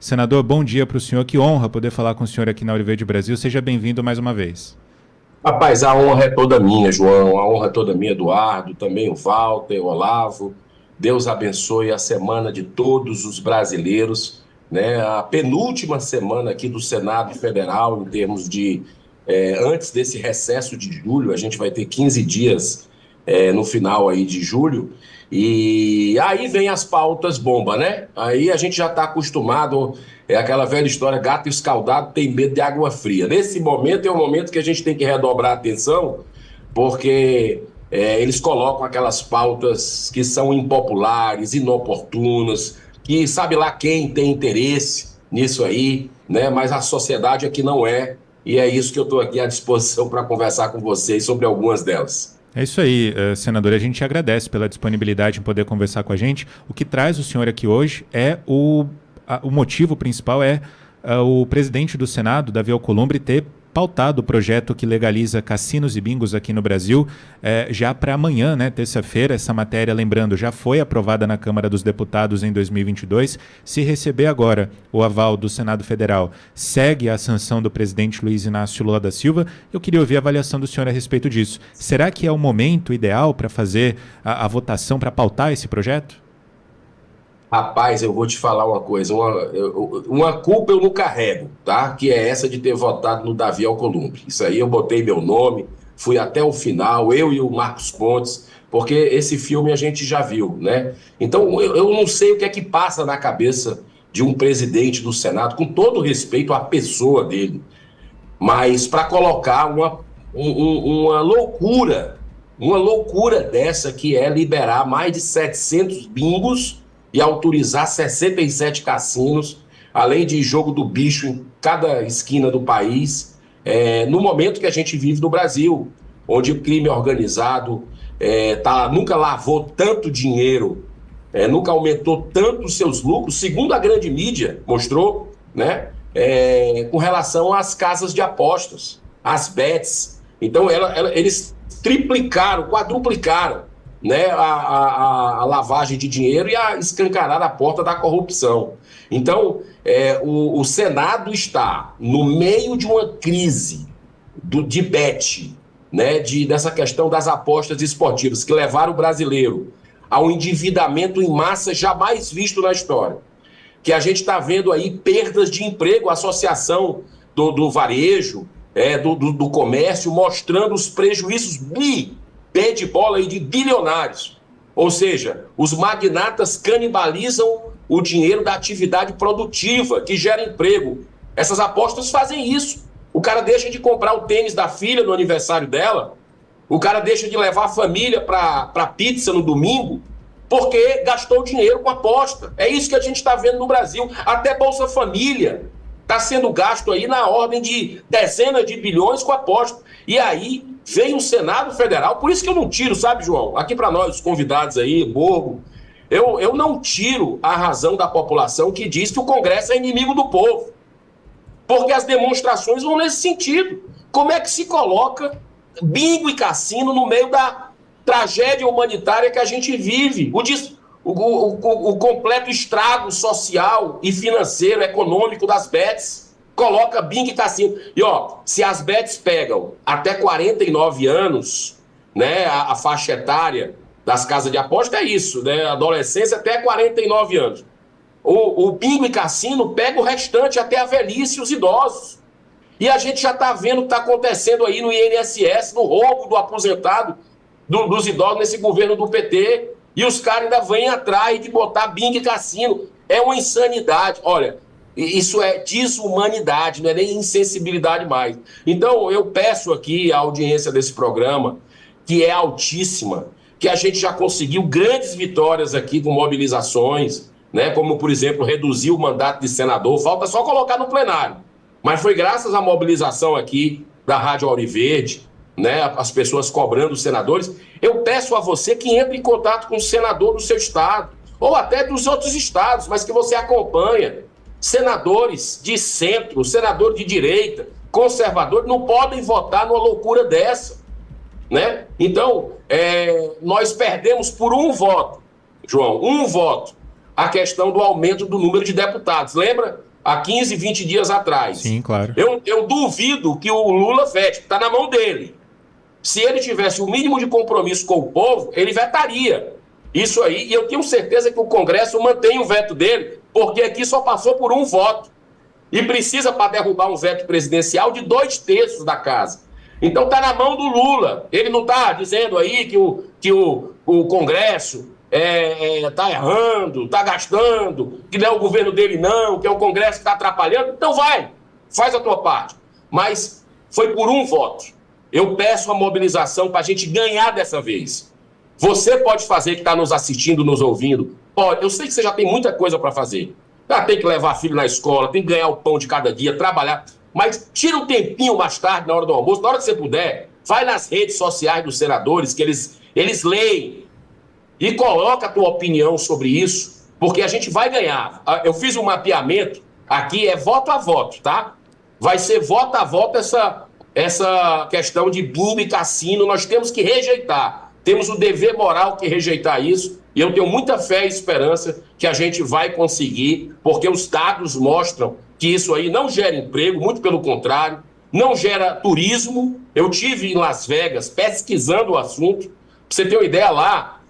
Senador, bom dia para o senhor. Que honra poder falar com o senhor aqui na Ouro Verde Brasil. Seja bem-vindo mais uma vez. Rapaz, a honra é toda minha, João. A honra é toda minha, Eduardo, também o Walter, o Olavo. Deus abençoe a semana de todos os brasileiros, né? A penúltima semana aqui do Senado Federal, em termos de... antes desse recesso de julho, a gente vai ter 15 dias no final aí de julho. E aí vem as pautas bomba, né? Aí a gente já está acostumado, é aquela velha história, gato escaldado tem medo de água fria. Nesse momento é o momento que a gente tem que redobrar a atenção, porque eles colocam aquelas pautas que são impopulares, inoportunas, que sabe lá quem tem interesse nisso aí, né? Mas a sociedade aqui não é, e é isso que eu estou aqui à disposição para conversar com vocês sobre algumas delas. É isso aí, senador. A gente agradece pela disponibilidade em poder conversar com a gente. O que traz o senhor aqui hoje é o motivo principal é o presidente do Senado, Davi Alcolumbre, ter pautado o projeto que legaliza cassinos e bingos aqui no Brasil já para amanhã, né, terça-feira. Essa matéria, lembrando, já foi aprovada na Câmara dos Deputados em 2022. Se receber agora o aval do Senado Federal, segue a sanção do presidente Luiz Inácio Lula da Silva. Eu queria ouvir a avaliação do senhor a respeito disso. Será que é o momento ideal para fazer a votação, para pautar esse projeto? Rapaz, eu vou te falar uma coisa, uma culpa eu não carrego, tá? Que é essa de ter votado no Davi Alcolumbre. Isso aí eu botei meu nome, fui até o final, eu e o Marcos Pontes, porque esse filme a gente já viu, né? Então eu não sei o que é que passa na cabeça de um presidente do Senado, com todo respeito à pessoa dele, mas para colocar uma loucura dessa, que é liberar mais de 700 bingos e autorizar 67 cassinos, além de jogo do bicho em cada esquina do país, no momento que a gente vive no Brasil, onde o crime organizado nunca lavou tanto dinheiro, nunca aumentou tanto os seus lucros, segundo a grande mídia mostrou, né, com relação às casas de apostas, às bets. Então eles triplicaram, quadruplicaram, né, a lavagem de dinheiro e a escancarar a porta da corrupção. Então, o Senado está no meio de uma crise de bet, né, dessa questão das apostas esportivas, que levaram o brasileiro ao endividamento em massa jamais visto na história. Que a gente está vendo aí perdas de emprego, a associação do varejo, do comércio, mostrando os prejuízos pé de bola aí de bilionários. Ou seja, os magnatas canibalizam o dinheiro da atividade produtiva que gera emprego. Essas apostas fazem isso. O cara deixa de comprar o tênis da filha no aniversário dela, o cara deixa de levar a família para pizza no domingo, porque gastou dinheiro com aposta. É isso que a gente está vendo no Brasil. Até Bolsa Família está sendo gasto aí na ordem de dezenas de bilhões com aposta. E aí vem o Senado Federal, por isso que eu não tiro, sabe, João? Aqui para nós, os convidados aí, Borgo, eu não tiro a razão da população que diz que o Congresso é inimigo do povo. Porque as demonstrações vão nesse sentido. Como é que se coloca bingo e cassino no meio da tragédia humanitária que a gente vive? O completo estrago social e financeiro, econômico das bets. Coloca bingo e cassino. E se as bets pegam até 49 anos, né, a faixa etária das casas de aposta é isso, né, adolescência até 49 anos. O bingo e cassino pega o restante até a velhice e os idosos. E a gente já está vendo o que está acontecendo aí no INSS, no roubo do aposentado, dos idosos nesse governo do PT. E os caras ainda vêm atrás de botar bingo e cassino. É uma insanidade. Olha, isso é desumanidade, não é nem insensibilidade mais. Então, eu peço aqui a audiência desse programa, que é altíssima, que a gente já conseguiu grandes vitórias aqui com mobilizações, né, como, por exemplo, reduzir o mandato de senador, falta só colocar no plenário. Mas foi graças à mobilização aqui da Rádio Ouro Verde, né, as pessoas cobrando os senadores. Eu peço a você que entre em contato com o senador do seu estado, ou até dos outros estados, mas que você acompanha. Senadores de centro, senadores de direita, conservadores, não podem votar numa loucura dessa, né? Então, nós perdemos por um voto, João, um voto, a questão do aumento do número de deputados. Lembra? há 15, 20 dias atrás. Sim, claro. Eu duvido que o Lula vete, está na mão dele. Se ele tivesse o mínimo de compromisso com o povo, ele vetaria isso aí. E eu tenho certeza que o Congresso mantém o veto dele, porque aqui só passou por um voto. E precisa, para derrubar um veto presidencial, de 2/3 da casa. Então está na mão do Lula. Ele não está dizendo aí que o Congresso está errando, está gastando, que não é o governo dele não, que é o Congresso que está atrapalhando. Então vai, faz a tua parte. Mas foi por um voto. Eu peço a mobilização para a gente ganhar dessa vez. Você pode fazer, que está nos assistindo, nos ouvindo. Pode. Eu sei que você já tem muita coisa para fazer. Tem que levar filho na escola, tem que ganhar o pão de cada dia, trabalhar. Mas tira um tempinho mais tarde, na hora do almoço, na hora que você puder, vai nas redes sociais dos senadores, que eles leem, e coloca a tua opinião sobre isso, porque a gente vai ganhar. Eu fiz um mapeamento, aqui é voto a voto, tá? Vai ser voto a voto essa questão de bingo e cassino, nós temos que rejeitar. Temos o dever moral que rejeitar isso, e eu tenho muita fé e esperança que a gente vai conseguir, porque os dados mostram que isso aí não gera emprego, muito pelo contrário, não gera turismo. Eu tive em Las Vegas pesquisando o assunto, para você ter uma ideia lá,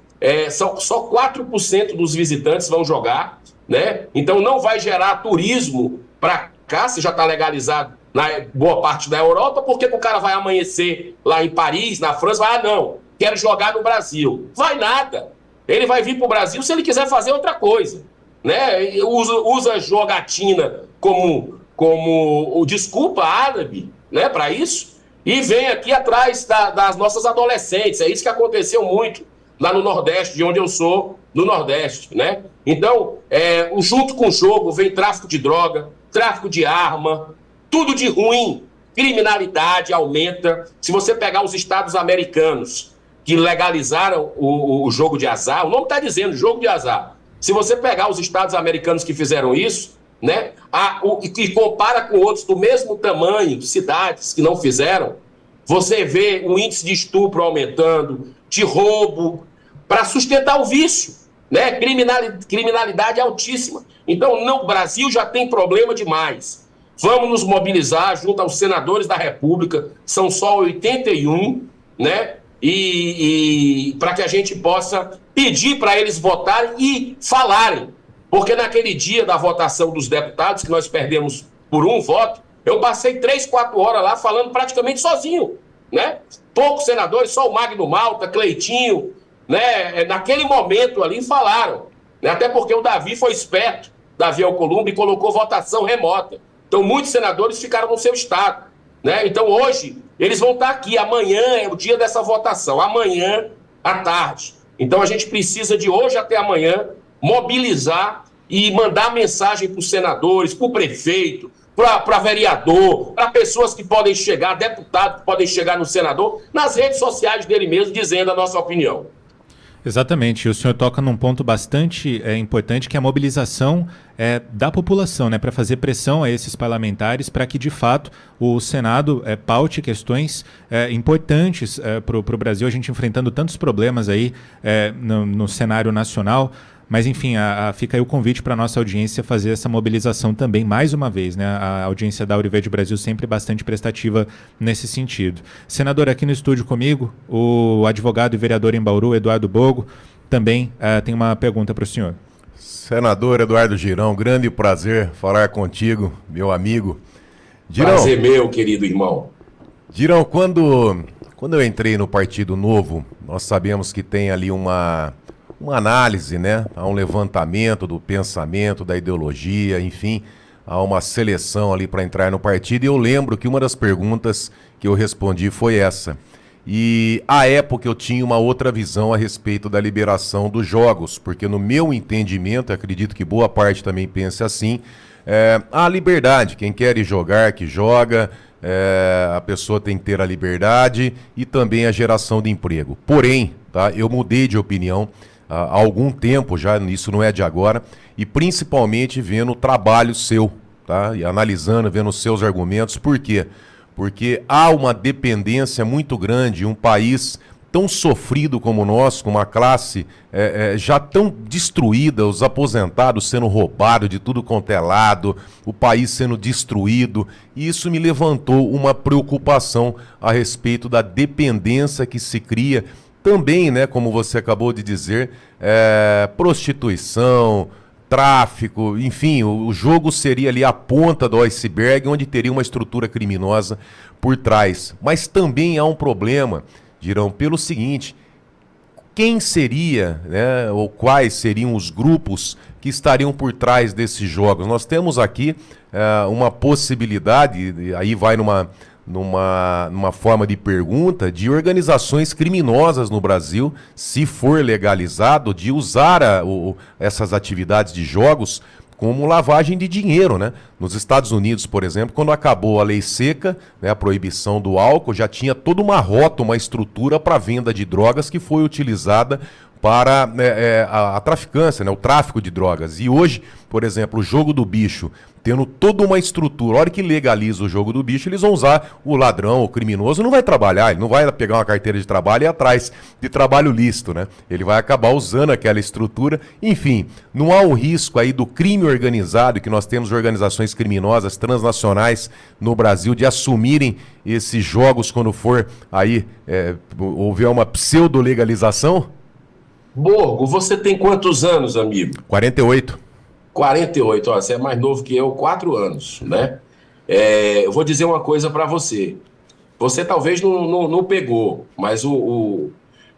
só 4% dos visitantes vão jogar, né? Então não vai gerar turismo para cá, se já está legalizado na boa parte da Europa, porque o cara vai amanhecer lá em Paris, na França, não, quero jogar no Brasil. Vai nada. Ele vai vir para o Brasil se ele quiser fazer outra coisa, né? Usa jogatina como desculpa árabe, né, para isso, e vem aqui atrás das nossas adolescentes. É isso que aconteceu muito lá no Nordeste, de onde eu sou, no Nordeste, né? Então, junto com o jogo vem tráfico de droga, tráfico de arma, tudo de ruim, criminalidade aumenta. Se você pegar os estados americanos que legalizaram o jogo de azar, o nome está dizendo jogo de azar. Se você pegar os estados americanos que fizeram isso, né, e compara com outros do mesmo tamanho, cidades que não fizeram, você vê um índice de estupro aumentando, de roubo, para sustentar o vício, né? Criminalidade altíssima. Então, o Brasil já tem problema demais. Vamos nos mobilizar junto aos senadores da República, são só 81, né? E para que a gente possa pedir para eles votarem e falarem. Porque naquele dia da votação dos deputados, que nós perdemos por um voto, eu passei 3, 4 horas lá falando praticamente sozinho, né? Poucos senadores, só o Magno Malta, Cleitinho, né? Naquele momento ali falaram, né? Até porque o Davi foi esperto, Davi Alcolumbre, e colocou votação remota. Então muitos senadores ficaram no seu estado, né? Então hoje eles vão estar aqui, amanhã é o dia dessa votação, amanhã à tarde. Então a gente precisa de hoje até amanhã mobilizar e mandar mensagem para os senadores, para o prefeito, para vereador, para pessoas que podem chegar, deputados que podem chegar no senador, nas redes sociais dele mesmo, dizendo a nossa opinião. Exatamente, e o senhor toca num ponto bastante importante, que é a mobilização da população, né, para fazer pressão a esses parlamentares para que, de fato, o Senado paute questões importantes para o Brasil, a gente enfrentando tantos problemas aí no cenário nacional. Mas, enfim, fica aí o convite para a nossa audiência fazer essa mobilização também, mais uma vez, né? A audiência da Ouro Verde Brasil sempre bastante prestativa nesse sentido. Senador, aqui no estúdio comigo, o advogado e vereador em Bauru, Eduardo Bogo, também tem uma pergunta para o senhor. Senador Eduardo Girão, grande prazer falar contigo, meu amigo. Girão, prazer meu, querido irmão. Girão, quando eu entrei no Partido Novo, nós sabemos que tem ali uma análise, né? Há um levantamento do pensamento, da ideologia, enfim, há uma seleção ali para entrar no partido. E eu lembro que uma das perguntas que eu respondi foi essa. E à época eu tinha uma outra visão a respeito da liberação dos jogos, porque no meu entendimento, acredito que boa parte também pense assim, a liberdade, quem quer ir jogar, que joga, a pessoa tem que ter a liberdade e também a geração de emprego. Porém, tá, eu mudei de opinião há algum tempo já, isso não é de agora, e principalmente vendo o trabalho seu, tá? E analisando, vendo os seus argumentos. Por quê? Porque há uma dependência muito grande, um país tão sofrido como o nosso, com uma classe já tão destruída, os aposentados sendo roubados de tudo quanto é lado, o país sendo destruído, e isso me levantou uma preocupação a respeito da dependência que se cria também, né, como você acabou de dizer, prostituição, tráfico, enfim, o jogo seria ali a ponta do iceberg, onde teria uma estrutura criminosa por trás. Mas também há um problema, Girão, pelo seguinte: quem seria, né, ou quais seriam os grupos que estariam por trás desses jogos? Nós temos aqui uma possibilidade, e aí vai numa forma de pergunta, de organizações criminosas no Brasil, se for legalizado, de usar essas atividades de jogos como lavagem de dinheiro, né? Nos Estados Unidos, por exemplo, quando acabou a lei seca, né, a proibição do álcool, já tinha toda uma rota, uma estrutura para venda de drogas que foi utilizada para a traficância, né, o tráfico de drogas. E hoje, por exemplo, o jogo do bicho, tendo toda uma estrutura, a hora que legaliza o jogo do bicho, eles vão usar o ladrão, o criminoso, não vai trabalhar, ele não vai pegar uma carteira de trabalho e ir atrás de trabalho lícito, né? Ele vai acabar usando aquela estrutura. Enfim, não há um risco aí do crime organizado, que nós temos organizações criminosas transnacionais no Brasil, de assumirem esses jogos quando for aí houver uma pseudo-legalização? Borgo, você tem quantos anos, amigo? 48. 48, ó, você é mais novo que eu, 4 anos, né? Eu vou dizer uma coisa para você. Você talvez não pegou, mas o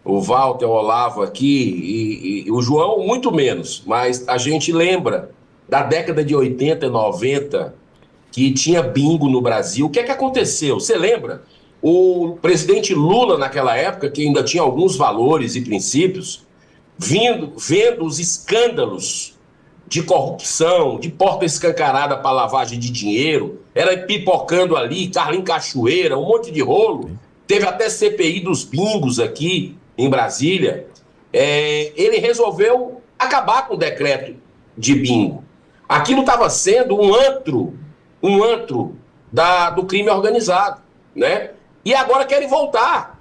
Walter, o Olavo aqui e o João muito menos, mas a gente lembra da década de 80 e 90 que tinha bingo no Brasil. O que é que aconteceu? Você lembra? O presidente Lula, naquela época, que ainda tinha alguns valores e princípios, vendo os escândalos de corrupção, de porta escancarada para lavagem de dinheiro, era pipocando ali, Carlinhos Cachoeira, um monte de rolo. Teve até CPI dos bingos aqui em Brasília. Ele resolveu acabar com o decreto de bingo. Aquilo estava sendo um antro do crime organizado, né? E agora querem voltar.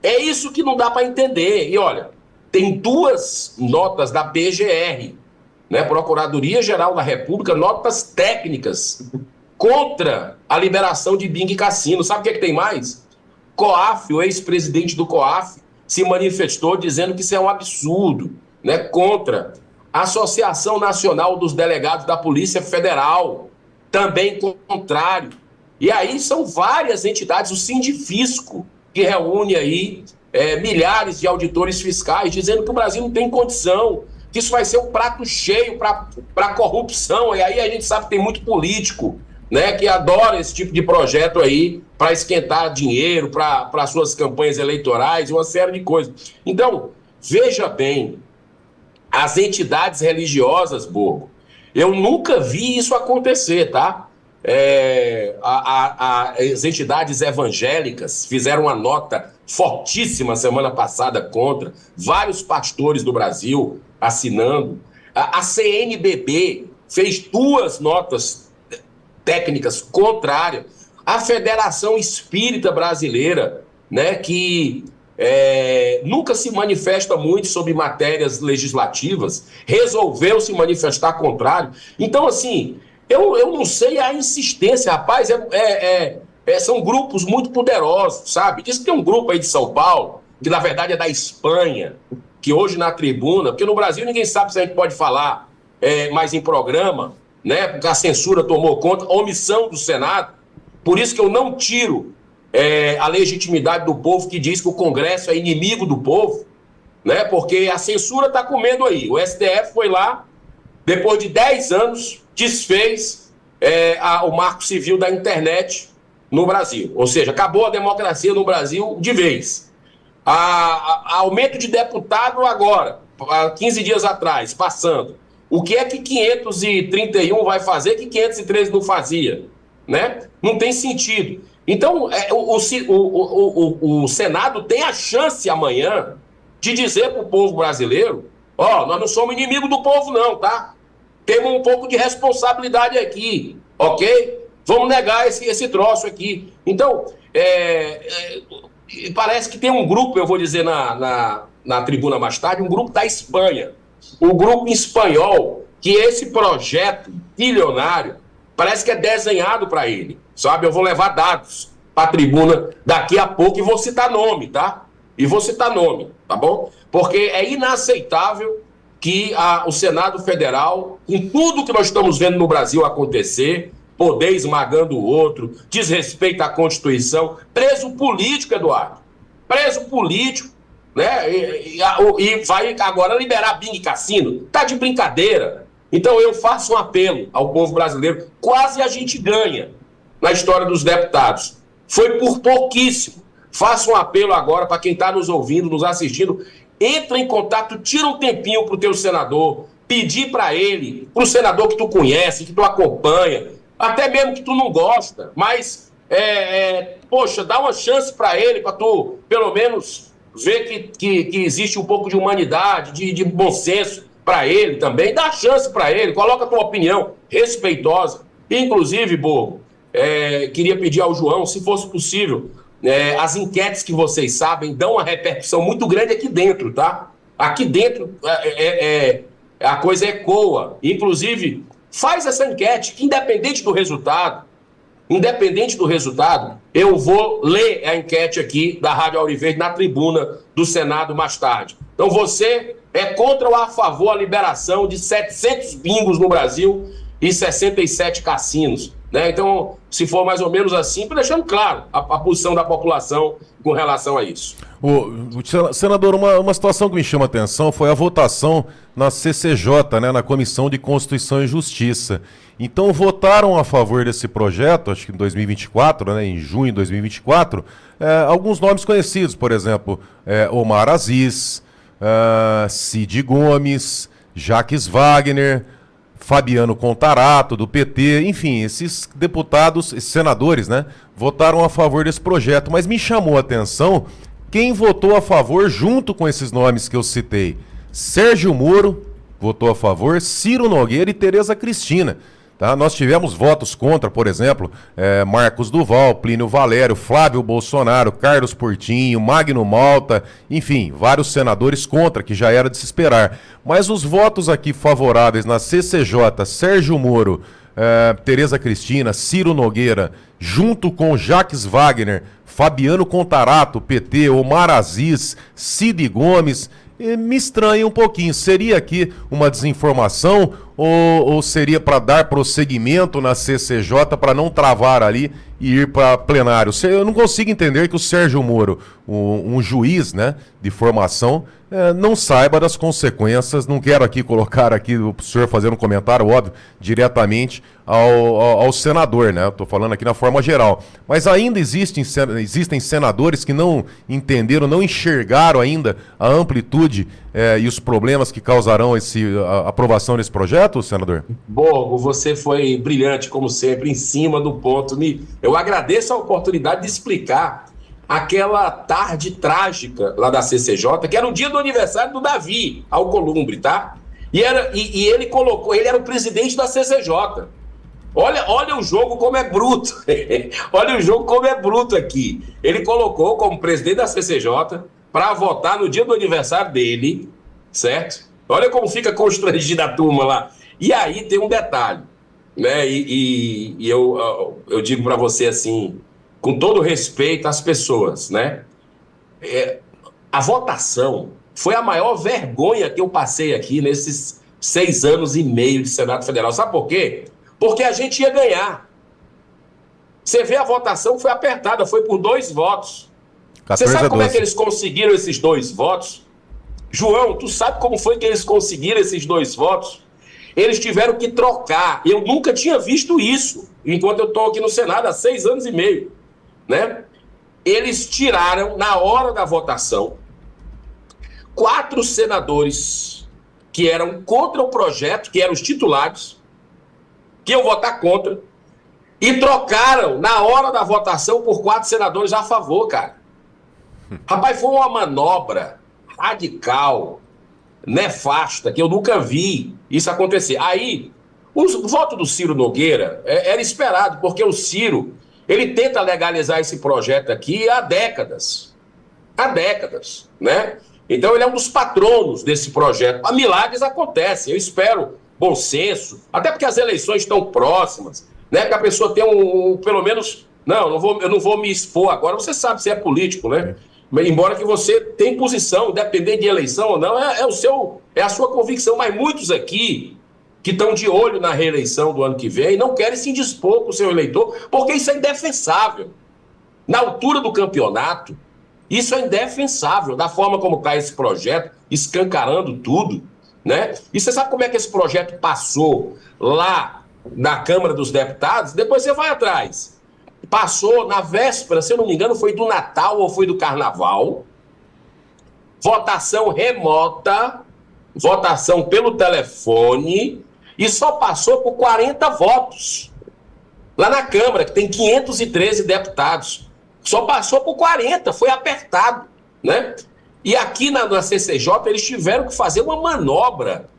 É isso que não dá para entender. E olha, tem 2 notas da PGR, né, Procuradoria-Geral da República, notas técnicas contra a liberação de bingo e cassino. Sabe o que é que tem mais? COAF, o ex-presidente do COAF, se manifestou dizendo que isso é um absurdo, né, contra a Associação Nacional dos Delegados da Polícia Federal, também contrário. E aí são várias entidades, o Sindifisco, que reúne aí milhares de auditores fiscais, dizendo que o Brasil não tem condição, que isso vai ser um prato cheio para corrupção. E aí a gente sabe que tem muito político, né, que adora esse tipo de projeto aí para esquentar dinheiro, para suas campanhas eleitorais e uma série de coisas. Então, veja bem, as entidades religiosas, Borgo, eu nunca vi isso acontecer, tá? As entidades evangélicas fizeram uma nota fortíssima semana passada contra, vários pastores do Brasil assinando. A CNBB fez 2 notas técnicas contrárias. A Federação Espírita Brasileira, né, que nunca se manifesta muito sobre matérias legislativas, resolveu se manifestar contrário. Então, assim, eu não sei a insistência, rapaz, são grupos muito poderosos, sabe? Diz que tem um grupo aí de São Paulo, que na verdade é da Espanha, que hoje na tribuna, porque no Brasil ninguém sabe se a gente pode falar mais em programa, né? Porque a censura tomou conta, a omissão do Senado. Por isso que eu não tiro a legitimidade do povo que diz que o Congresso é inimigo do povo, né? Porque a censura está comendo aí. O STF foi lá, depois de 10 anos, desfez o marco civil da internet no Brasil. Ou seja, acabou a democracia no Brasil de vez. Aumento de deputado agora, 15 dias atrás, passando. O que é que 531 vai fazer que 513 não fazia? Né? Não tem sentido. Então, o Senado tem a chance amanhã de dizer para o povo brasileiro: nós não somos inimigo do povo não, tá? Temos um pouco de responsabilidade aqui, ok? Vamos negar esse troço aqui. Então, E parece que tem um grupo, eu vou dizer na tribuna mais tarde, um grupo da Espanha, o grupo espanhol, que esse projeto bilionário parece que é desenhado para ele, sabe? Eu vou levar dados para a tribuna daqui a pouco e vou citar nome, tá? E vou citar nome, tá bom? Porque é inaceitável que o Senado Federal, com tudo que nós estamos vendo no Brasil acontecer, poder esmagando o outro, desrespeito à Constituição, preso político, Eduardo, preso político, né? E vai agora liberar bingo e cassino, tá de brincadeira. Então eu faço um apelo ao povo brasileiro, quase a gente ganha na história dos deputados, foi por pouquíssimo. Faço um apelo agora para quem está nos ouvindo, nos assistindo, entra em contato, tira um tempinho para o teu senador, pedir para ele, para o senador que tu conhece, que tu acompanha, até mesmo que tu não gosta, mas, poxa, dá uma chance para ele, para tu, pelo menos, ver que existe um pouco de humanidade, de bom senso para ele também, dá chance para ele, coloca a tua opinião respeitosa. Inclusive, Borgo, queria pedir ao João, se fosse possível, as enquetes que vocês sabem dão uma repercussão muito grande aqui dentro, tá? Aqui dentro a coisa ecoa. Inclusive, faz essa enquete, independente do resultado, eu vou ler a enquete aqui da Rádio Auriverde na tribuna do Senado mais tarde. Então você é contra ou a favor a liberação de 700 bingos no Brasil e 67 cassinos, né? Então, se for mais ou menos assim, deixando claro a posição da população com relação a isso. Senador, uma situação que me chama a atenção foi a votação na CCJ, né, na Comissão de Constituição e Justiça. Então, votaram a favor desse projeto, acho que em 2024, né, em junho de 2024, alguns nomes conhecidos, por exemplo, Omar Aziz, Cid Gomes, Jacques Wagner, Fabiano Contarato, do PT, enfim, esses deputados, esses senadores, né, votaram a favor desse projeto. Mas me chamou a atenção quem votou a favor junto com esses nomes que eu citei. Sérgio Moro votou a favor, Ciro Nogueira e Tereza Cristina. Tá? Nós tivemos votos contra, por exemplo, Marcos Duval, Plínio Valério, Flávio Bolsonaro, Carlos Portinho, Magno Malta, enfim, vários senadores contra, que já era de se esperar. Mas os votos aqui favoráveis na CCJ, Sérgio Moro, Tereza Cristina, Ciro Nogueira, junto com Jacques Wagner, Fabiano Contarato, PT, Omar Aziz, Cid Gomes, me estranha um pouquinho. Seria aqui uma desinformação ou seria para dar prosseguimento na CCJ para não travar ali e ir para plenário? Eu não consigo entender que o Sérgio Moro, um juiz, né, de formação, não saiba das consequências. Não quero aqui colocar aqui o senhor fazendo um comentário, óbvio, diretamente ao senador, né? Estou falando aqui na forma geral. Mas ainda existem senadores que não entenderam, não enxergaram ainda a amplitude e os problemas que causarão a aprovação desse projeto, senador? Borgo, você foi brilhante, como sempre, em cima do ponto. Eu agradeço a oportunidade de explicar aquela tarde trágica lá da CCJ, que era o dia do aniversário do Davi Alcolumbre, tá? E ele era o presidente da CCJ. Olha o jogo como é bruto. Olha o jogo como é bruto aqui. Ele colocou como presidente da CCJ para votar no dia do aniversário dele, certo? Olha como fica constrangida a turma lá. E aí tem um detalhe, né? E eu digo para você assim, com todo respeito às pessoas, né? A votação foi a maior vergonha que eu passei aqui nesses 6 anos e meio de Senado Federal. Sabe por quê? Porque a gente ia ganhar. Você vê, a votação foi apertada, foi por 2 votos. Você sabe como é que eles conseguiram esses 2 votos? João, tu sabe como foi que eles conseguiram esses 2 votos? Eles tiveram que trocar. Eu nunca tinha visto isso, enquanto eu estou aqui no Senado há 6 anos e meio, né? Eles tiraram, na hora da votação, 4 senadores que eram contra o projeto, que eram os titulares, que iam votar contra, e trocaram, na hora da votação, por 4 senadores a favor, cara. Rapaz, foi uma manobra radical, nefasta, que eu nunca vi isso acontecer. Aí, o voto do Ciro Nogueira era esperado, porque o Ciro, ele tenta legalizar esse projeto aqui há décadas. há décadas, né? Então ele é um dos patronos desse projeto. Milagres acontecem, eu espero bom senso, até porque as eleições estão próximas, né? Que a pessoa tenha pelo menos, eu não vou me expor agora, você sabe se é político, né? Embora que você tenha posição, independente de eleição ou não, é a sua convicção, mas muitos aqui que estão de olho na reeleição do ano que vem não querem se indispor com o seu eleitor, porque isso é indefensável. Na altura do campeonato, isso é indefensável, da forma como está esse projeto, escancarando tudo, né? E você sabe como é que esse projeto passou lá na Câmara dos Deputados? Depois você vai atrás. Passou na véspera, se eu não me engano, foi do Natal ou foi do Carnaval. Votação remota, votação pelo telefone, e só passou por 40 votos. Lá na Câmara, que tem 513 deputados. Só passou por 40, foi apertado, né? E aqui na CCJ eles tiveram que fazer uma manobra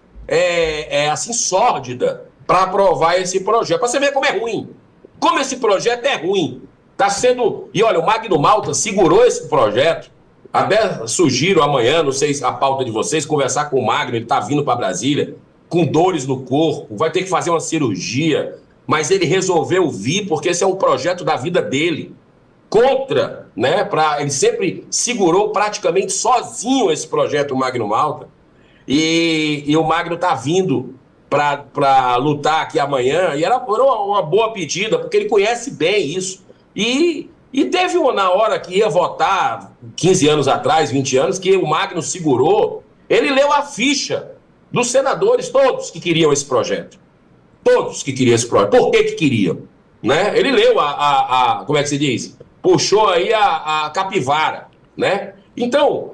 assim, sórdida para aprovar esse projeto. Para você ver como é ruim. Como esse projeto é ruim. Tá sendo... E olha, o Magno Malta segurou esse projeto. Até sugiro amanhã, não sei a pauta de vocês, conversar com o Magno, ele tá vindo para Brasília, com dores no corpo, vai ter que fazer uma cirurgia, mas ele resolveu vir porque esse é um projeto da vida dele. Contra, né? Ele sempre segurou praticamente sozinho esse projeto, o Magno Malta, e o Magno está vindo para lutar aqui amanhã, e era uma boa pedida, porque ele conhece bem isso. E teve na hora que ia votar, 15 anos atrás, 20 anos, que o Magno segurou, ele leu a ficha dos senadores, todos que queriam esse projeto. Todos que queriam esse projeto. Por que queriam? Né? Ele leu como é que se diz? Puxou aí a capivara, né? Então,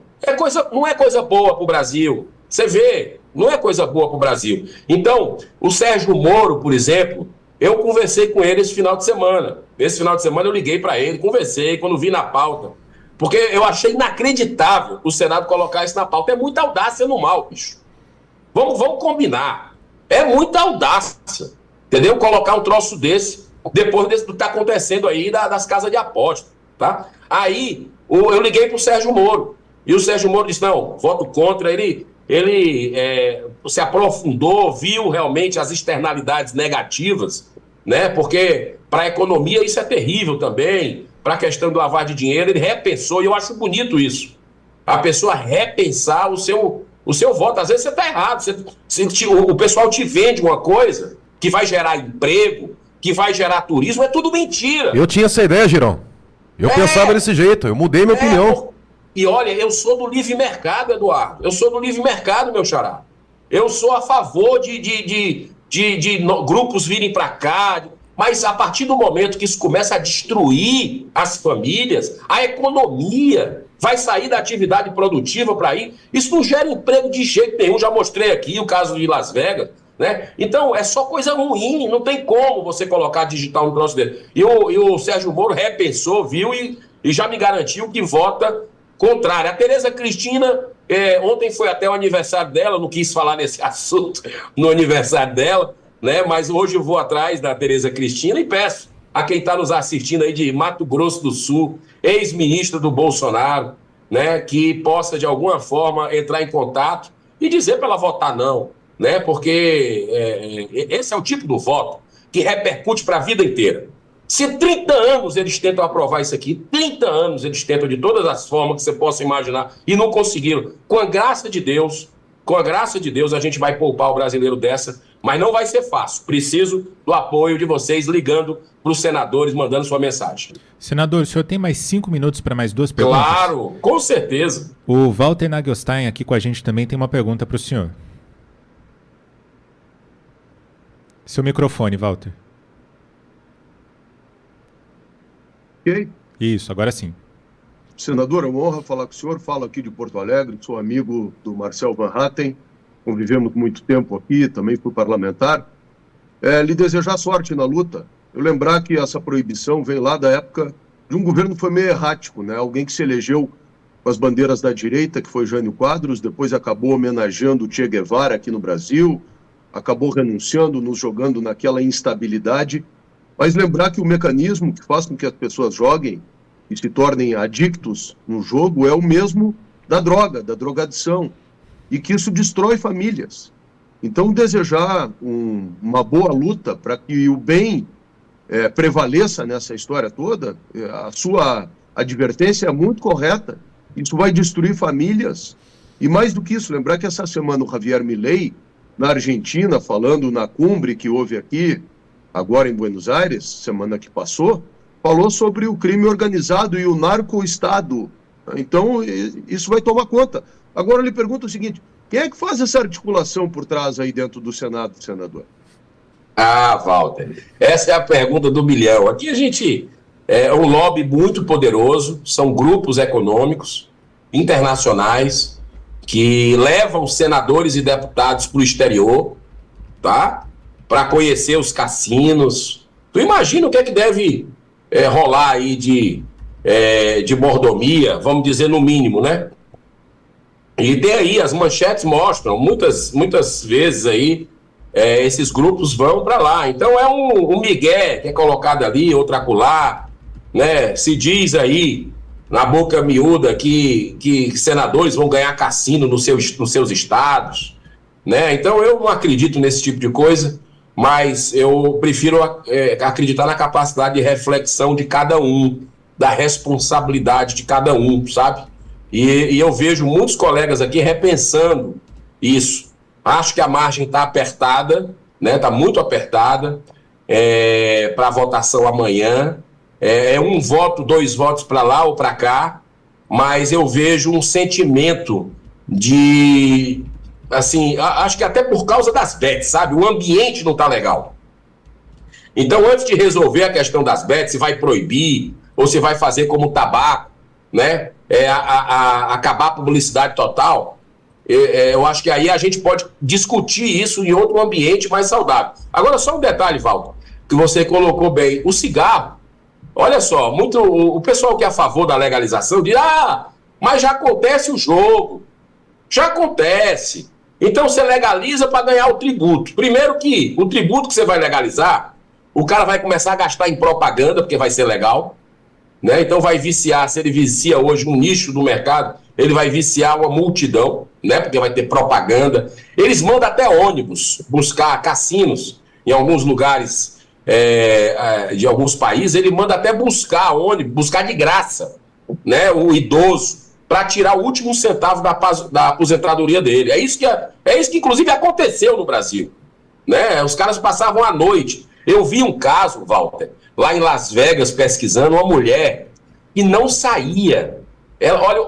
não é coisa boa para o Brasil. Você vê, não é coisa boa para o Brasil. Então, o Sérgio Moro, por exemplo, eu conversei com ele esse final de semana. Esse final de semana eu liguei para ele, conversei, quando vi na pauta. Porque eu achei inacreditável o Senado colocar isso na pauta. É muita audácia no mal, bicho. Vamos combinar. É muita audácia, entendeu? Colocar um troço desse, depois do que está acontecendo aí das casas de aposta, tá? Aí, eu liguei para o Sérgio Moro, e o Sérgio Moro disse, não, voto contra. Ele se aprofundou, viu realmente as externalidades negativas, né? Porque para a economia isso é terrível também, para a questão do lavar de dinheiro, ele repensou, e eu acho bonito isso. A pessoa repensar o seu voto. Às vezes você está errado, o pessoal te vende uma coisa que vai gerar emprego, que vai gerar turismo, é tudo mentira. Eu tinha essa ideia, Girão. Eu pensava desse jeito, eu mudei minha opinião. E olha, eu sou do livre mercado, Eduardo. Eu sou do livre mercado, meu xará. Eu sou a favor de grupos virem para cá, mas a partir do momento que isso começa a destruir as famílias, a economia vai sair da atividade produtiva para ir, isso não gera emprego de jeito nenhum. Já mostrei aqui o caso de Las Vegas, né? Então é só coisa ruim, não tem como você colocar digital no troço dele. E o Sérgio Moro repensou, viu e já me garantiu que vota contrário. A Tereza Cristina, ontem foi até o aniversário dela, não quis falar nesse assunto no aniversário dela, né? Mas hoje eu vou atrás da Tereza Cristina e peço a quem está nos assistindo aí de Mato Grosso do Sul, ex-ministra do Bolsonaro, né, que possa de alguma forma entrar em contato e dizer para ela votar não, né? Porque esse é o tipo do voto que repercute para a vida inteira. Se 30 anos eles tentam aprovar isso aqui, 30 anos eles tentam de todas as formas que você possa imaginar e não conseguiram, com a graça de Deus, a gente vai poupar o brasileiro dessa, mas não vai ser fácil. Preciso do apoio de vocês ligando para os senadores, mandando sua mensagem. Senador, o senhor tem mais 5 minutos para mais 2 perguntas? Claro, com certeza. O Walter Nagelstein aqui com a gente também tem uma pergunta para o senhor. Seu microfone, Walter. Ok? Isso, agora sim. Senador, é uma honra falar com o senhor. Falo aqui de Porto Alegre, sou amigo do Marcel Van Hatten, convivemos muito tempo aqui, também fui parlamentar. Lhe desejar sorte na luta. Eu lembrar que essa proibição veio lá da época de um governo que foi meio errático, né? Alguém que se elegeu com as bandeiras da direita, que foi Jânio Quadros, depois acabou homenageando o Che Guevara aqui no Brasil, acabou renunciando, nos jogando naquela instabilidade. Mas lembrar que o mecanismo que faz com que as pessoas joguem e se tornem adictos no jogo é o mesmo da droga, da drogadição, e que isso destrói famílias. Então, desejar uma boa luta para que o bem prevaleça nessa história toda, a sua advertência é muito correta. Isso vai destruir famílias. E mais do que isso, lembrar que essa semana o Javier Milei, na Argentina, falando na cumbre que houve aqui, agora em Buenos Aires, semana que passou, falou sobre o crime organizado e o narco-estado. Então, isso vai tomar conta. Agora, eu lhe pergunto o seguinte, quem é que faz essa articulação por trás aí dentro do Senado, senador? Ah, Walter, essa é a pergunta do bilhão. Aqui a gente é um lobby muito poderoso, são grupos econômicos internacionais que levam senadores e deputados para o exterior, tá? Para conhecer os cassinos. Tu imagina o que é que deve rolar aí de mordomia, vamos dizer no mínimo, né? E tem aí, as manchetes mostram, muitas vezes aí, esses grupos vão para lá. Então é um migué que é colocado ali, outro acolá, né? Se diz aí, na boca miúda, que senadores vão ganhar cassino nos seus estados, né? Então eu não acredito nesse tipo de coisa, mas eu prefiro acreditar na capacidade de reflexão de cada um, da responsabilidade de cada um, sabe? E eu vejo muitos colegas aqui repensando isso. Acho que a margem está apertada, né? Está muito apertada para a votação amanhã. Um voto, 2 votos para lá ou para cá, mas eu vejo um sentimento de, assim, acho que até por causa das bets, sabe? O ambiente não está legal. Então, antes de resolver a questão das bets, se vai proibir ou se vai fazer como o tabaco, né? Acabar a publicidade total, eu acho que aí a gente pode discutir isso em outro ambiente mais saudável. Agora, só um detalhe, Walter, que você colocou bem, o cigarro, olha só, o pessoal que é a favor da legalização diz, mas já acontece o jogo, já acontece, então você legaliza para ganhar o tributo. Primeiro que o tributo que você vai legalizar, o cara vai começar a gastar em propaganda, porque vai ser legal, né? Então vai viciar, se ele vicia hoje um nicho do mercado, ele vai viciar uma multidão, né? Porque vai ter propaganda. Eles mandam até ônibus buscar cassinos em alguns lugares de alguns países, ele manda até buscar ônibus, buscar de graça, né? O idoso, para tirar o último centavo da aposentadoria dele. É isso que inclusive aconteceu no Brasil, né? Os caras passavam a noite. Eu vi um caso, Walter, lá em Las Vegas, pesquisando, uma mulher que não saía.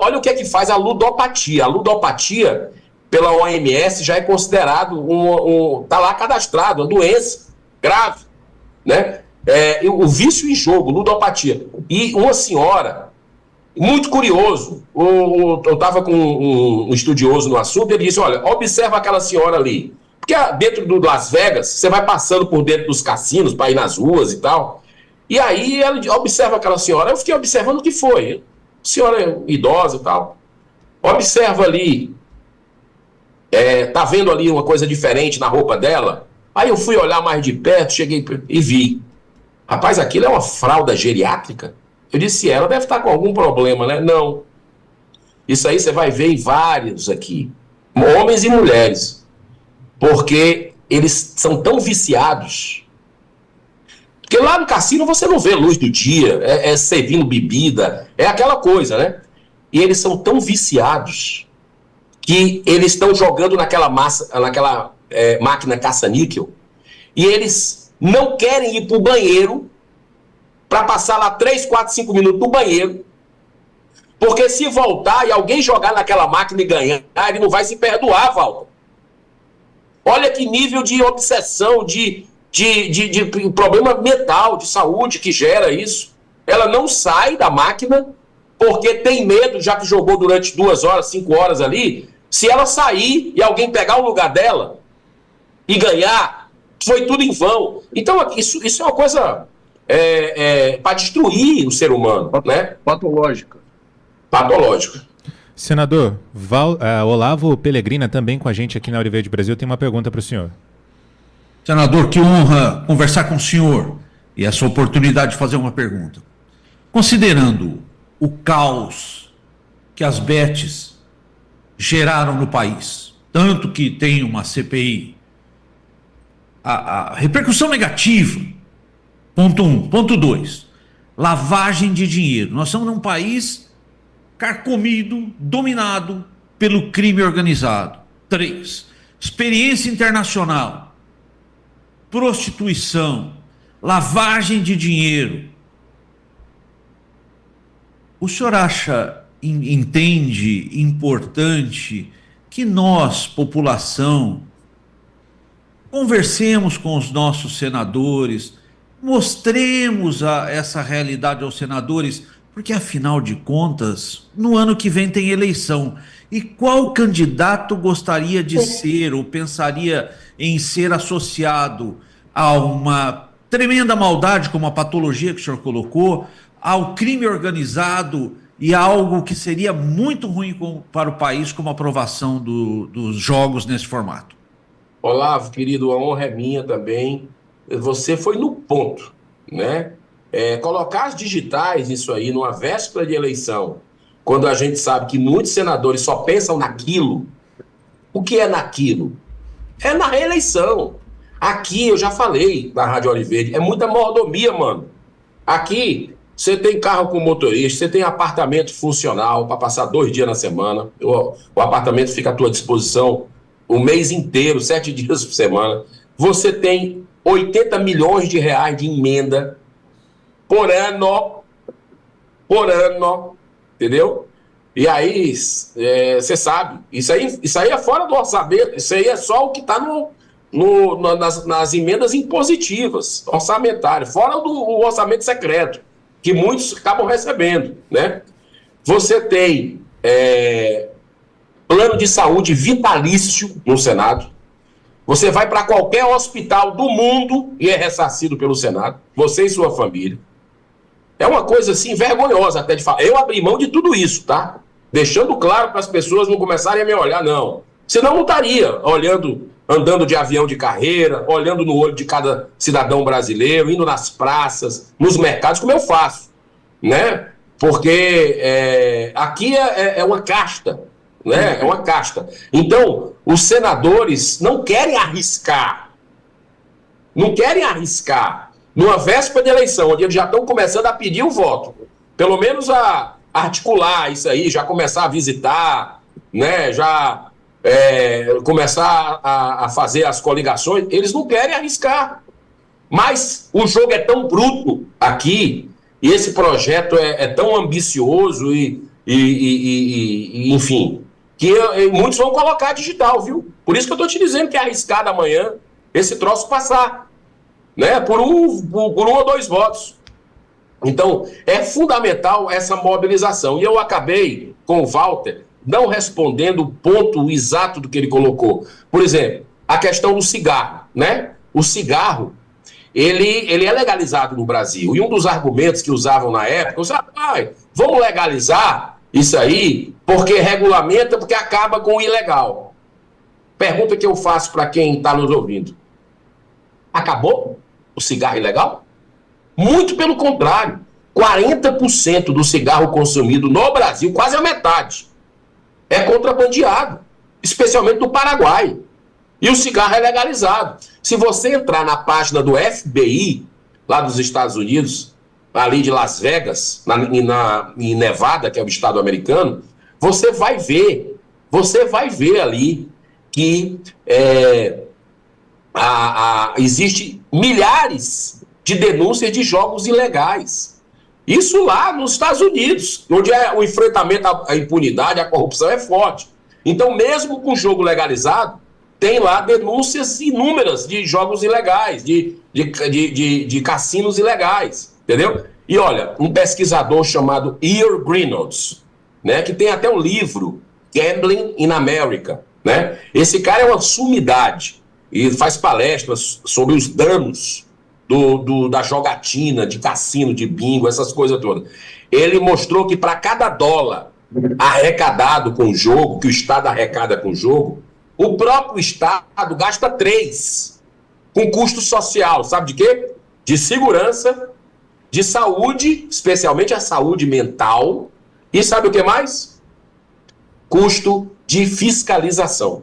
Olha o que é que faz a ludopatia. A ludopatia, pela OMS, já é considerado tá lá cadastrado, uma doença grave, né? O vício em jogo, ludopatia. E uma senhora, muito curioso, eu estava com um estudioso no assunto, ele disse, olha, observa aquela senhora ali. Porque dentro do Las Vegas, você vai passando por dentro dos cassinos para ir nas ruas e tal. E aí ela observa aquela senhora. Eu fiquei observando o que foi. Senhora idosa e tal. Observa ali. Tá vendo ali uma coisa diferente na roupa dela? Aí eu fui olhar mais de perto, cheguei e vi. Rapaz, aquilo é uma fralda geriátrica? Eu disse, ela deve estar com algum problema, né? Não. Isso aí você vai ver em vários aqui. Homens e mulheres. Porque eles são tão viciados. Porque lá no cassino você não vê luz do dia, servindo bebida, é aquela coisa, né? E eles são tão viciados que eles estão jogando naquela máquina caça-níquel e eles não querem ir para o banheiro para passar lá 3, 4, 5 minutos no banheiro, porque se voltar e alguém jogar naquela máquina e ganhar, ele não vai se perdoar, Walter. Olha que nível de obsessão, de problema mental, de saúde que gera isso. Ela não sai da máquina porque tem medo, já que jogou durante 2 horas, 5 horas ali, se ela sair e alguém pegar o lugar dela e ganhar, foi tudo em vão. Então isso é uma coisa para destruir o ser humano, né? Patológica. Patológica. Senador, Olavo Pellegrina, também com a gente aqui na Auriverde Brasil, tem uma pergunta para o senhor. Senador, que honra conversar com o senhor e essa oportunidade de fazer uma pergunta. Considerando o caos que as bets geraram no país. Tanto que tem uma CPI. A repercussão negativa, ponto 1. Ponto 2, lavagem de dinheiro. Nós estamos num país carcomido, dominado pelo crime organizado. 3, experiência internacional, prostituição, lavagem de dinheiro. O senhor entende importante que nós, população, conversemos com os nossos senadores, mostremos essa realidade aos senadores, porque afinal de contas, no ano que vem tem eleição. E qual candidato gostaria de ser ou pensaria em ser associado a uma tremenda maldade, como a patologia que o senhor colocou, ao crime organizado e a algo que seria muito ruim para o país, como a aprovação dos jogos nesse formato? Olavo, querido, a honra é minha também. Você foi no ponto, né? Colocar as digitais nisso aí, numa véspera de eleição, quando a gente sabe que muitos senadores só pensam naquilo. O que é naquilo? É na reeleição. Aqui, eu já falei na Rádio Oliverde, é muita mordomia, mano. Aqui, você tem carro com motorista, você tem apartamento funcional para passar 2 dias na semana. O apartamento fica à tua disposição o mês inteiro, 7 dias por semana. Você tem 80 milhões de reais de emenda por ano, entendeu? E aí, você sabe, isso aí é fora do orçamento, isso aí é só o que está nas emendas impositivas, orçamentárias, fora do orçamento secreto, que muitos acabam recebendo, né? Você tem plano de saúde vitalício no Senado. Você vai para qualquer hospital do mundo e é ressarcido pelo Senado, você e sua família. É uma coisa assim vergonhosa até de falar. Eu abri mão de tudo isso, tá? Deixando claro para as pessoas não começarem a me olhar, não. Senão não estaria andando de avião de carreira, olhando no olho de cada cidadão brasileiro, indo nas praças, nos mercados, como eu faço, né? Porque aqui é uma casta, né? É uma casta. Então, os senadores não querem arriscar. Não querem arriscar. Numa véspera de eleição, onde eles já estão começando a pedir o voto, pelo menos a articular isso aí, já começar a visitar, né? Já começar a fazer as coligações, eles não querem arriscar. Mas o jogo é tão bruto aqui, e esse projeto é tão ambicioso enfim, que muitos vão colocar digital, viu? Por isso que eu estou te dizendo que é arriscado amanhã esse troço passar, né? Por um ou 2 votos. Então, é fundamental essa mobilização. E eu acabei com o Walter não respondendo o ponto exato do que ele colocou. Por exemplo, a questão do cigarro, né? O cigarro, ele é legalizado no Brasil. E um dos argumentos que usavam na época, vamos legalizar isso aí, porque regulamenta, porque acaba com o ilegal. Pergunta que eu faço para quem está nos ouvindo. Acabou o cigarro ilegal? Muito pelo contrário. 40% do cigarro consumido no Brasil, quase a metade, é contrabandeado, especialmente no Paraguai. E o cigarro é legalizado. Se você entrar na página do FBI, lá dos Estados Unidos, ali de Las Vegas, em Nevada, que é o estado americano, você vai ver ali que existe milhares de denúncias de jogos ilegais. Isso lá nos Estados Unidos, onde o enfrentamento à impunidade, à corrupção é forte. Então, mesmo com o jogo legalizado, tem lá denúncias inúmeras de jogos ilegais, de cassinos ilegais, entendeu? E olha, um pesquisador chamado Ian Greenwald, né, que tem até um livro, Gambling in America, né? Esse cara é uma sumidade e faz palestras sobre os danos da jogatina, de cassino, de bingo, essas coisas todas. Ele mostrou que para cada dólar arrecadado com o jogo, que o Estado arrecada com o jogo, o próprio Estado gasta 3 com custo social. Sabe de quê? De segurança, de saúde, especialmente a saúde mental, e sabe o que mais? Custo de fiscalização.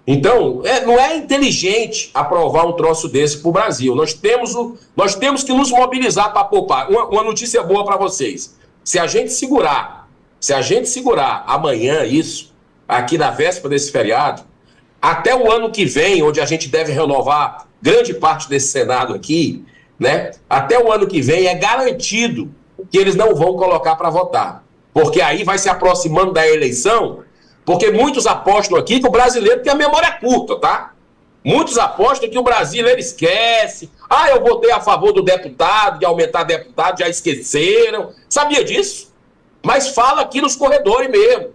Então, não é inteligente aprovar um troço desse para o Brasil. Nós temos que nos mobilizar para poupar. Uma notícia boa para vocês. Se a gente segurar amanhã isso, aqui na véspera desse feriado, até o ano que vem, onde a gente deve renovar grande parte desse Senado aqui, né? Até o ano que vem é garantido que eles não vão colocar para votar. Porque aí vai se aproximando da eleição, porque muitos apostam aqui que o brasileiro tem a memória curta, tá? Muitos apostam que o brasileiro esquece. Eu votei a favor do deputado, de aumentar deputado, já esqueceram. Sabia disso? Mas fala aqui nos corredores mesmo,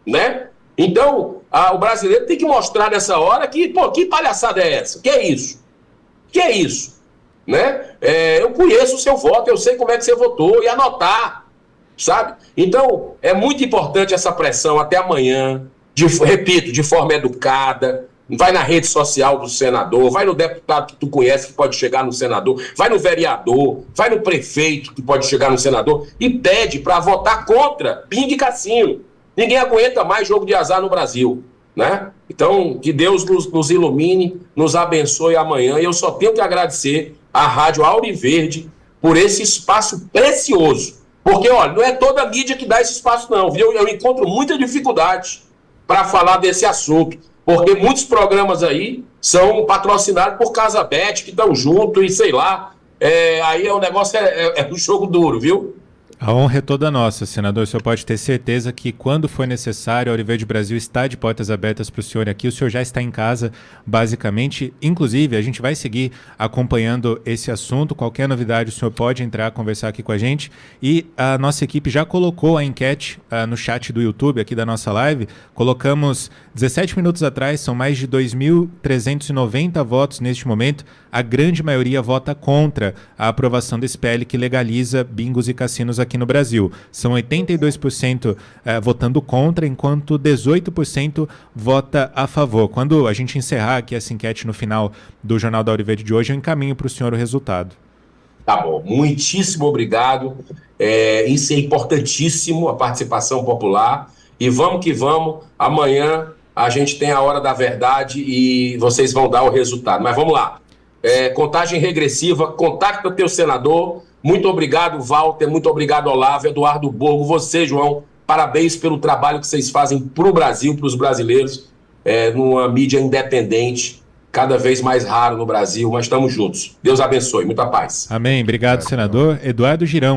né? Então, o brasileiro tem que mostrar nessa hora que palhaçada é essa? Que é isso? Que é isso? Né? Eu conheço o seu voto, eu sei como é que você votou, e anotar, sabe? Então, é muito importante essa pressão até amanhã, repito, de forma educada. Vai na rede social do senador, vai no deputado que tu conhece que pode chegar no senador, vai no vereador, vai no prefeito que pode chegar no senador e pede para votar contra bingo e cassino. Ninguém aguenta mais jogo de azar no Brasil, né? Então, que Deus nos ilumine, nos abençoe amanhã. E eu só tenho que agradecer à Rádio Auriverde por esse espaço precioso. Porque, olha, não é toda a mídia que dá esse espaço, não, viu? Eu encontro muita dificuldade para falar desse assunto, porque muitos programas aí são patrocinados por Casabete, que estão juntos e sei lá. Aí o negócio é um jogo duro, viu? A honra é toda nossa, senador. O senhor pode ter certeza que, quando for necessário, a Auriverde Brasil está de portas abertas para o senhor aqui. O senhor já está em casa, basicamente. Inclusive, a gente vai seguir acompanhando esse assunto. Qualquer novidade, o senhor pode entrar, conversar aqui com a gente. E a nossa equipe já colocou a enquete no chat do YouTube, aqui da nossa live. Colocamos 17 minutos atrás, são mais de 2.390 votos neste momento. A grande maioria vota contra a aprovação desse PL que legaliza bingos e cassinos aqui no Brasil. São 82% votando contra, enquanto 18% vota a favor. Quando a gente encerrar aqui essa enquete no final do Jornal da Auriverde de hoje, eu encaminho para o senhor o resultado. Tá bom, muitíssimo obrigado. Isso é importantíssimo, a participação popular. E vamos que vamos, amanhã a gente tem a hora da verdade e vocês vão dar o resultado. Mas vamos lá. Contagem regressiva, contacta o teu senador. Muito obrigado, Walter, muito obrigado, Olavo, Eduardo Borgo, você, João, parabéns pelo trabalho que vocês fazem para o Brasil, para os brasileiros, numa mídia independente, cada vez mais raro no Brasil, mas estamos juntos. Deus abençoe, muita paz. Amém, obrigado, senador. Eduardo Girão.